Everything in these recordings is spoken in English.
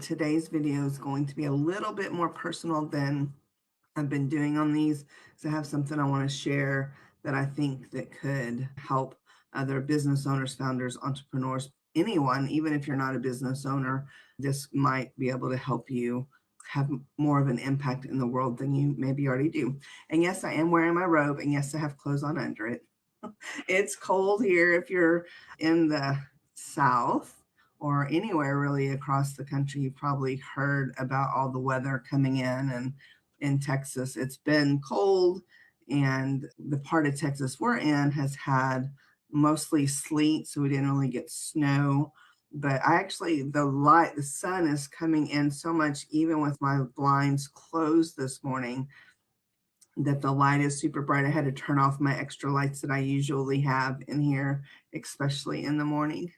Today's video is going to be a little bit more personal than I've been doing on these. So I have something I want to share that I think that could help other business owners, founders, entrepreneurs, anyone, even if you're not a business owner. This might be able to help you have more of an impact in the world than you maybe already do. And yes, I am wearing my robe, and yes, I have clothes on under it. It's cold here if you're in the South or anywhere really across the country. You've probably heard about all the weather coming in, and in Texas it's been cold, and the part of Texas we're in has had mostly sleet, so we didn't really get snow. But the sun is coming in so much, even with my blinds closed this morning, that the light is super bright. I had to turn off my extra lights that I usually have in here, especially in the morning,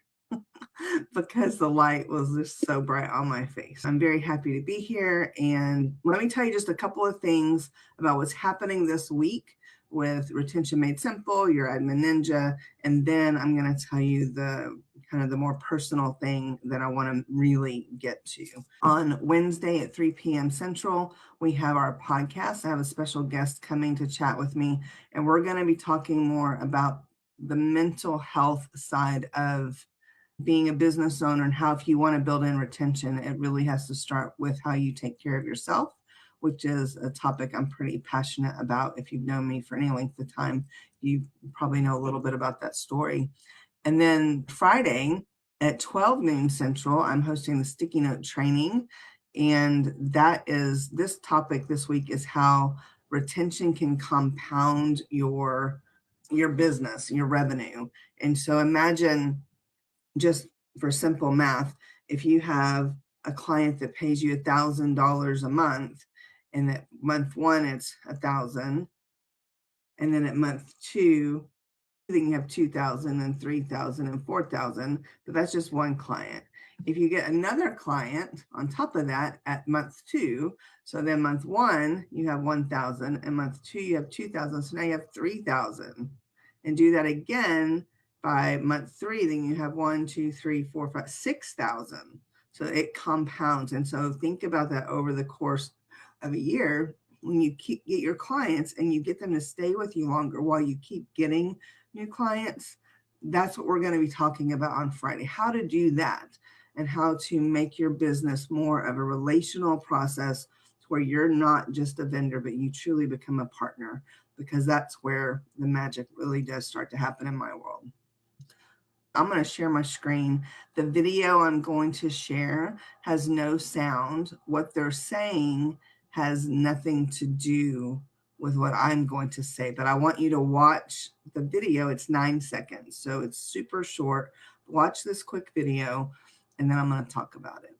because the light was just so bright on my face. I'm very happy to be here. And let me tell you just a couple of things about what's happening this week with Retention Made Simple, your Admin Ninja. And then I'm going to tell you the kind of the more personal thing that I want to really get to. On Wednesday at 3 p.m. Central, we have our podcast. I have a special guest coming to chat with me, and we're going to be talking more about the mental health side of being a business owner, and how, if you want to build in retention, it really has to start with how you take care of yourself, which is a topic I'm pretty passionate about. If you've known me for any length of time, you probably know a little bit about that story. And then Friday at 12 noon Central, I'm hosting the Sticky Note training. And this topic this week is how retention can compound your business, your revenue. And so imagine, just for simple math, if you have a client that pays you $1,000 a month, and at month one it's 1,000, and then at month two, then you have 2,000 and 3,000 and 4,000, but that's just one client. If you get another client on top of that at month two, so then month one you have 1,000, and month two you have 2,000, so now you have 3,000. And do that again by month three, then you have 1, 2, 3, 4, 5, 6,000. So it compounds. And so think about that over the course of a year. When you get your clients and you get them to stay with you longer while you keep getting new clients, that's what we're going to be talking about on Friday. How to do that, and how to make your business more of a relational process where you're not just a vendor, but you truly become a partner, because that's where the magic really does start to happen in my world. I'm going to share my screen. The video I'm going to share has no sound. What they're saying has nothing to do with what I'm going to say, but I want you to watch the video. It's 9 seconds, so it's super short. Watch this quick video, and then I'm going to talk about it.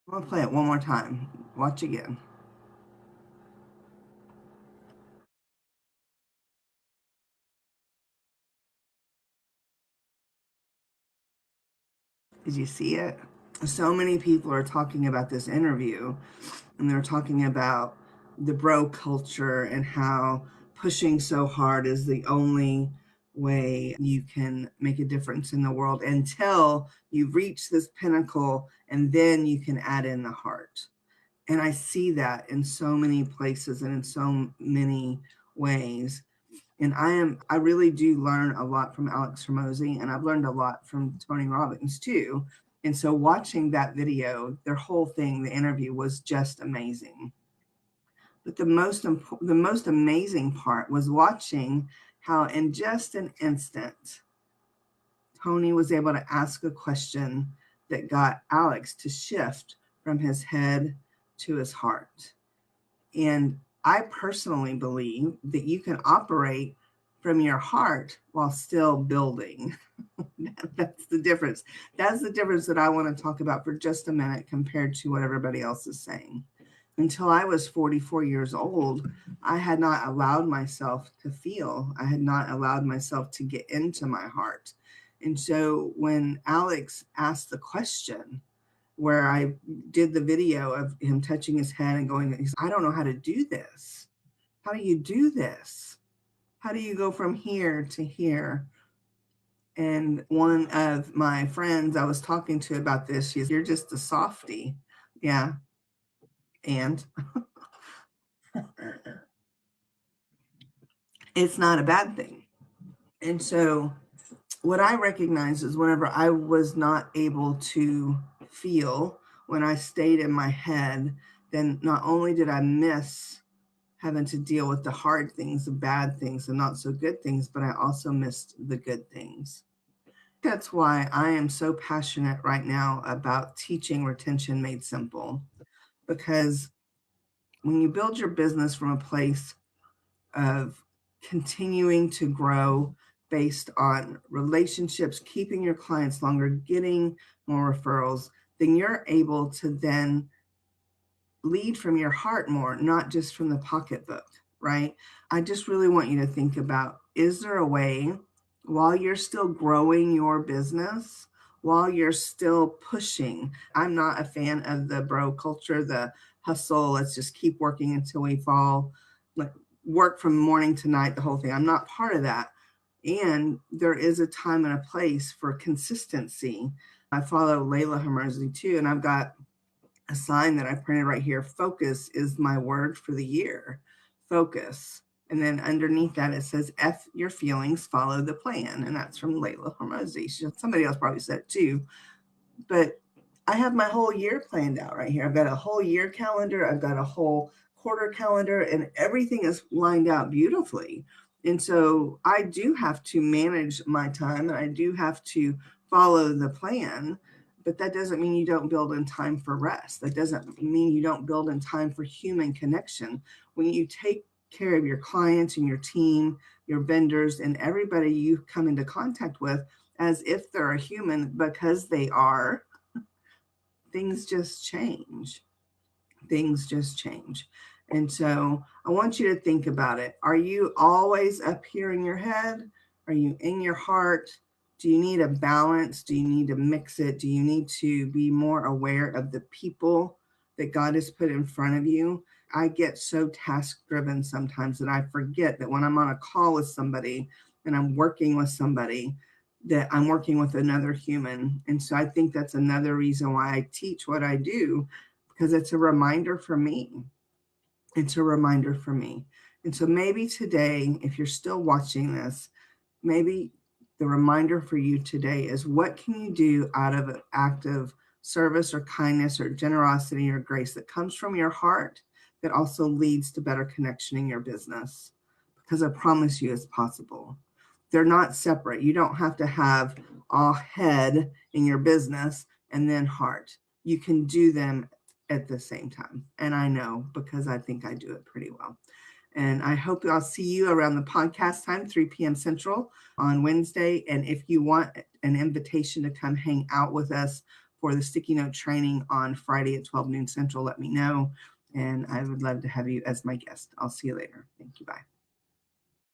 I'm going to play it one more time. Watch again. Did you see it? So many people are talking about this interview, and they're talking about the bro culture and how pushing so hard is the only way you can make a difference in the world until you reach this pinnacle, and then you can add in the heart. And I see that in so many places and in so many ways. And I really do learn a lot from Alex Hormozi, and I've learned a lot from Tony Robbins too. And so watching that video, their whole thing, the interview, was just amazing. But the most amazing part was watching how in just an instant, Tony was able to ask a question that got Alex to shift from his head to his heart. And I personally believe that you can operate from your heart while still building. That's the difference. That's the difference that I want to talk about for just a minute compared to what everybody else is saying. Until I was 44 years old, I had not allowed myself to feel. I had not allowed myself to get into my heart. And so when Alex asked the question, where I did the video of him touching his head and going, I don't know how to do this. How do you do this? How do you go from here to here? And one of my friends I was talking to about this, she's, you're just a softie. Yeah. And it's not a bad thing. And so what I recognize is whenever I was not able to feel, when I stayed in my head, then not only did I miss having to deal with the hard things, the bad things, the not so good things, but I also missed the good things. That's why I am so passionate right now about teaching retention made simple, because when you build your business from a place of continuing to grow based on relationships, keeping your clients longer, getting more referrals, then you're able to then lead from your heart more, not just from the pocketbook, right? I just really want you to think about, is there a way while you're still growing your business, while you're still pushing? I'm not a fan of the bro culture, the hustle, let's just keep working until we fall, like work from morning to night, the whole thing. I'm not part of that. And there is a time and a place for consistency. I follow Layla Hormozi too, and I've got a sign that I printed right here. Focus is my word for the year. Focus. And then underneath that, it says, F your feelings, follow the plan. And that's from Layla Hormozi. Somebody else probably said it too. But I have my whole year planned out right here. I've got a whole year calendar. I've got a whole quarter calendar, and everything is lined out beautifully. And so I do have to manage my time, and I do have to follow the plan. But that doesn't mean you don't build in time for rest. That doesn't mean you don't build in time for human connection. When you take care of your clients and your team, your vendors, and everybody you come into contact with as if they're a human, because they are, things just change. Things just change. And so I want you to think about it. Are you always up here in your head? Are you in your heart? Do you need a balance? Do you need to mix it? Do you need to be more aware of the people that God has put in front of you? I get so task driven sometimes that I forget that when I'm on a call with somebody and I'm working with somebody, that I'm working with another human. And so I think that's another reason why I teach what I do, because it's a reminder for me. It's a reminder for me. And so maybe today, if you're still watching this, maybe the reminder for you today is, what can you do out of an act of service or kindness or generosity or grace that comes from your heart that also leads to better connection in your business? Because I promise you it's possible. They're not separate. You don't have to have all head in your business and then heart. You can do them at the same time. And I know, because I think I do it pretty well. And I hope I'll see you around the podcast time, 3 p.m. Central on Wednesday. And if you want an invitation to come hang out with us for the sticky note training on Friday at 12 noon Central, let me know. And I would love to have you as my guest. I'll see you later. Thank you. Bye.